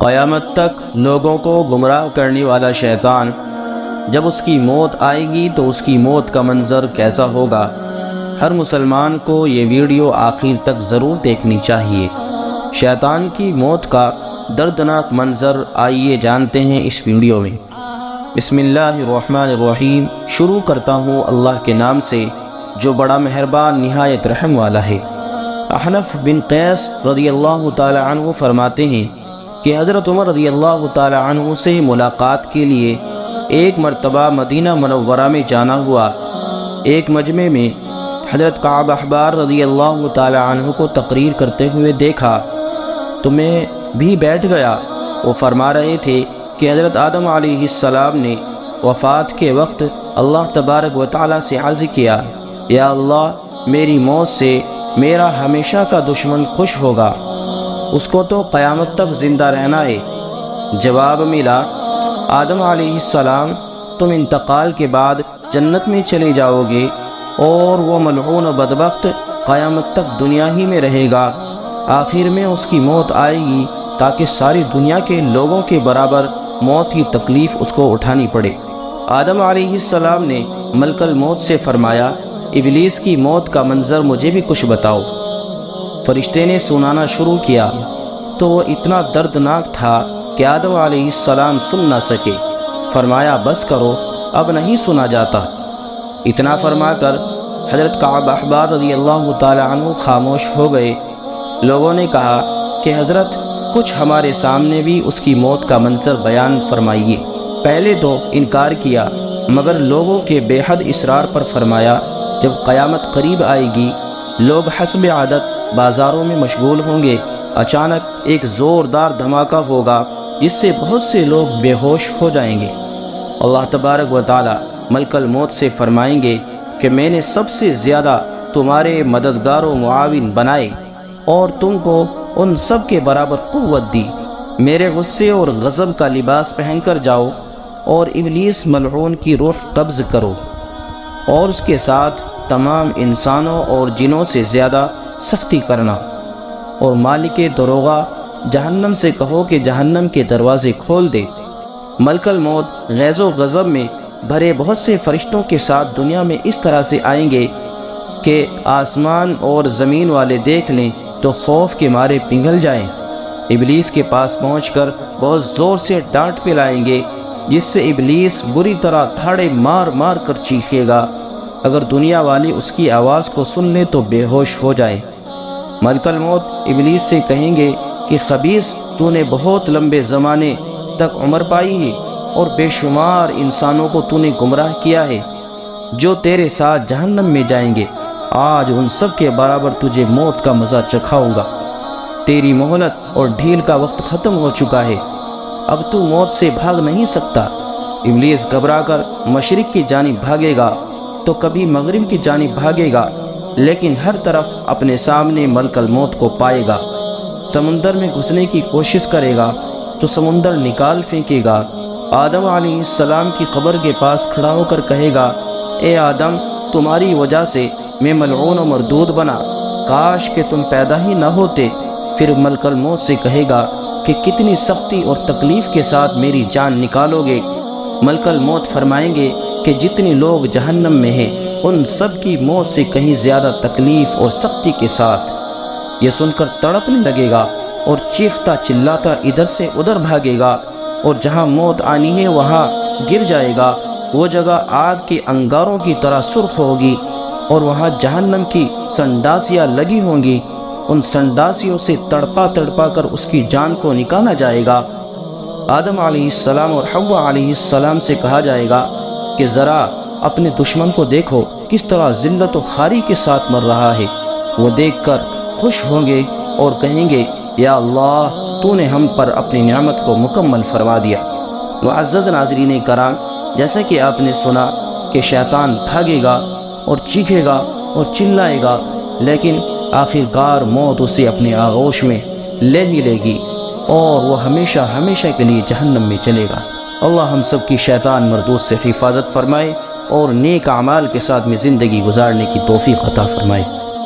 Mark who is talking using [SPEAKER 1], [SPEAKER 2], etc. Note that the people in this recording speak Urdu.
[SPEAKER 1] قیامت تک لوگوں کو گمراہ کرنے والا شیطان جب اس کی موت آئے گی تو اس کی موت کا منظر کیسا ہوگا؟ ہر مسلمان کو یہ ویڈیو آخر تک ضرور دیکھنی چاہیے۔ شیطان کی موت کا دردناک منظر آئیے جانتے ہیں اس ویڈیو میں۔ بسم اللہ الرحمن الرحیم۔ شروع کرتا ہوں اللہ کے نام سے جو بڑا مہربان نہایت رحم والا ہے۔ احنف بن قیس رضی اللہ تعالی عنہ فرماتے ہیں کہ حضرت عمر رضی اللہ تعالی عنہ سے ملاقات کے لیے ایک مرتبہ مدینہ منورہ میں جانا ہوا۔ ایک مجمع میں حضرت کعب احبار رضی اللہ تعالی عنہ کو تقریر کرتے ہوئے دیکھا تو میں بھی بیٹھ گیا۔ وہ فرما رہے تھے کہ حضرت آدم علیہ السلام نے وفات کے وقت اللہ تبارک و تعالی سے عرض کیا، یا اللہ میری موت سے میرا ہمیشہ کا دشمن خوش ہوگا، اس کو تو قیامت تک زندہ رہنا ہے۔ جواب ملا، آدم علیہ السلام تم انتقال کے بعد جنت میں چلے جاؤ گے اور وہ ملعون و بدبخت قیامت تک دنیا ہی میں رہے گا۔ آخر میں اس کی موت آئے گی تاکہ ساری دنیا کے لوگوں کے برابر موت کی تکلیف اس کو اٹھانی پڑے۔ آدم علیہ السلام نے ملک الموت سے فرمایا، ابلیس کی موت کا منظر مجھے بھی کچھ بتاؤ۔ فرشتے نے سنانا شروع کیا تو وہ اتنا دردناک تھا کہ آدم علیہ السلام سن نہ سکے۔ فرمایا بس کرو، اب نہیں سنا جاتا۔ اتنا فرما کر حضرت کعب احبار رضی اللہ تعالی عنہ خاموش ہو گئے۔ لوگوں نے کہا کہ حضرت کچھ ہمارے سامنے بھی اس کی موت کا منظر بیان فرمائیے۔ پہلے تو انکار کیا مگر لوگوں کے بے حد اصرار پر فرمایا، جب قیامت قریب آئے گی لوگ حسب عادت بازاروں میں مشغول ہوں گے، اچانک ایک زوردار دھماکہ ہوگا جس سے بہت سے لوگ بے ہوش ہو جائیں گے۔ اللہ تبارک و تعالی ملک الموت سے فرمائیں گے کہ میں نے سب سے زیادہ تمہارے مددگار و معاون بنائے اور تم کو ان سب کے برابر قوت دی۔ میرے غصے اور غضب کا لباس پہن کر جاؤ اور ابلیس ملعون کی روح قبض کرو اور اس کے ساتھ تمام انسانوں اور جنوں سے زیادہ سختی کرنا، اور مالک دروغہ جہنم سے کہو کہ جہنم کے دروازے کھول دے۔ ملک الموت غیظ و غضب میں بھرے بہت سے فرشتوں کے ساتھ دنیا میں اس طرح سے آئیں گے کہ آسمان اور زمین والے دیکھ لیں تو خوف کے مارے پگھل جائیں۔ ابلیس کے پاس پہنچ کر بہت زور سے ڈانٹ پلائیں گے جس سے ابلیس بری طرح تھاڑے مار مار کر چیخے گا۔ اگر دنیا والے اس کی آواز کو سن لیں تو بے ہوش ہو جائیں۔ ملک الموت ابلیس سے کہیں گے کہ خبیث، تو نے بہت لمبے زمانے تک عمر پائی ہے اور بے شمار انسانوں کو تو نے گمراہ کیا ہے، جو تیرے ساتھ جہنم میں جائیں گے۔ آج ان سب کے برابر تجھے موت کا مزہ چکھاؤں گا۔ تیری مہلت اور ڈھیل کا وقت ختم ہو چکا ہے، اب تو موت سے بھاگ نہیں سکتا۔ ابلیس گھبرا کر مشرق کی جانب بھاگے گا تو کبھی مغرب کی جانب بھاگے گا، لیکن ہر طرف اپنے سامنے ملک الموت کو پائے گا۔ سمندر میں گھسنے کی کوشش کرے گا تو سمندر نکال پھینکے گا۔ آدم علیہ السلام کی قبر کے پاس کھڑا ہو کر کہے گا، اے آدم، تمہاری وجہ سے میں ملعون و مردود بنا، کاش کہ تم پیدا ہی نہ ہوتے۔ پھر ملک الموت سے کہے گا کہ کتنی سختی اور تکلیف کے ساتھ میری جان نکالو گے۔ ملک الموت فرمائیں گے کہ جتنے لوگ جہنم میں ہیں ان سب کی موت سے کہیں زیادہ تکلیف اور سختی کے ساتھ۔ یہ سن کر تڑپنے لگے گا اور چیختا چلاتا ادھر سے ادھر بھاگے گا، اور جہاں موت آنی ہے وہاں گر جائے گا۔ وہ جگہ آگ کے انگاروں کی طرح سرخ ہوگی اور وہاں جہنم کی سنڈاسیاں لگی ہوں گی۔ ان سنڈاسیوں سے تڑپا تڑپا کر اس کی جان کو نکالا جائے گا۔ آدم علیہ السلام اور حوا علیہ السلام سے کہا جائے گا کہ ذرا اپنے دشمن کو دیکھو کس طرح ذلت و خواری کے ساتھ مر رہا ہے۔ وہ دیکھ کر خوش ہوں گے اور کہیں گے، یا اللہ، تو نے ہم پر اپنی نعمت کو مکمل فرما دیا۔ معزز ناظرین کرام، جیسا کہ آپ نے سنا کہ شیطان بھاگے گا اور چیخے گا اور چلائے گا، لیکن آخر کار موت اسے اپنے آغوش میں لے ہی لے گی اور وہ ہمیشہ ہمیشہ کے لیے جہنم میں چلے گا۔ اللہ ہم سب کی شیطان مردود سے حفاظت فرمائے اور نیک اعمال کے ساتھ میں زندگی گزارنے کی توفیق عطا فرمائے۔